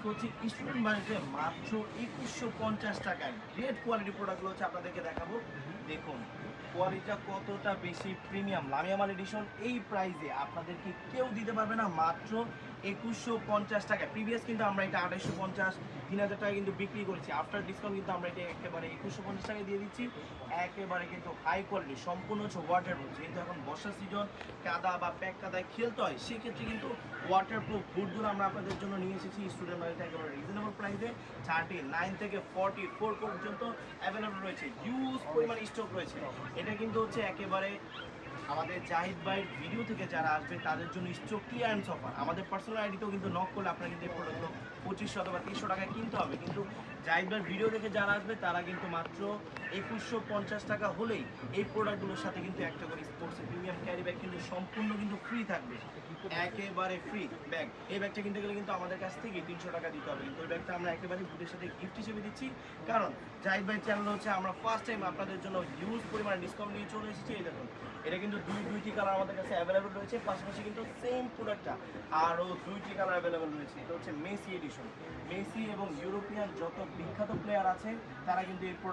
আজকে হচ্ছে স্টুডেন্ট বাড়িতে মাত্র 2150 টাকায় গ্রেট কোয়ালিটি প্রোডাক্টগুলো হচ্ছে আপনাদেরকে দেখাবো। দেখুন কোয়ালিটিটা কতটা বেশি প্রিমিয়াম। লামিয়া মাল এডিশন এই প্রাইসে আপনাদেরকে কেউ দিতে পারবে না, মাত্র 2150 টাকায়। প্রিভিয়াস কিন্তু আমরা এটা 2850 3000 টাকা কিন্তু বিক্রি করেছি। আফটার ডিসকাউন্ট কিন্তু আমরা এটা একেবারে 2150 টাকায় দিয়ে দিচ্ছি। একেবারে কিন্তু হাই কোয়ালিটি, সম্পূর্ণ হচ্ছে ওয়াটার প্রুফ। যেহেতু এখন বর্ষা সিজন, কাদা বা প্যাক কাদায় খেলতে হয়, সেক্ষেত্রে কিন্তু ওয়াটার প্রুফ বুটগুলো আমরা আপনাদের জন্য নিয়ে এসেছি স্টুডেন্ট বাড়িতে একেবারে রিজনেবল প্রাইসে। 39 থেকে 44 পর্যন্ত অ্যাভেলেবল রয়েছে, হিউজ পরিমাণ স্টক রয়েছে। এটা কিন্তু হচ্ছে একেবারে আমাদের জাহিদ ভাইয়ের ভিডিও থেকে যারা আসবে তাদের জন্য স্টক ক্লিয়ারেন্স অফার। আমাদের পার্সোনাল আইডিতেও কিন্তু নক করলে আপনারা কিন্তু এই প্রোডাক্টগুলো 2500 অথবা 300 টাকায় কিনতে হবে, কিন্তু জাহিদ ভাইয়ের ভিডিও দেখে যারা আসবে তারা কিন্তু মাত্র 2150 টাকা হলেই এই প্রোডাক্টগুলোর সাথে কিন্তু একটা করে স্পোর্টসের প্রিমিয়াম ক্যারি ব্যাগ কিন্তু সম্পূর্ণ কিন্তু ফ্রি থাকবে, একেবারে ফ্রি ব্যাগ। এই ব্যাগটা কিনতে গেলে কিন্তু আমাদের কাছ থেকে 300 টাকা দিতে হবে, কিন্তু ওই ব্যাগটা আমরা একেবারে বুটের সাথে গিফট হিসেবে দিচ্ছি। কারণ জাহিদ ভাই চ্যানেল হচ্ছে আমরা ফার্স্ট টাইম আপনাদের জন্য হিউজ পরিমাণে ডিসকাউন্ট নিয়ে চলে এসেছি। এই দেখুন, এটা কিন্তু দুইটি কালার আমাদের কাছে অ্যাভেলেবল রয়েছে, পাশাপাশি কিন্তু সেম প্রোডাক্টটা আরও দুইটি কালার অ্যাভেলেবল রয়েছে। এটা হচ্ছে মেসি এডিশন। মেসি এবং ইউরোপিয়ান যত বিখ্যাত প্লেয়ার আছে তারা কিন্তু এই প্রোডাক্ট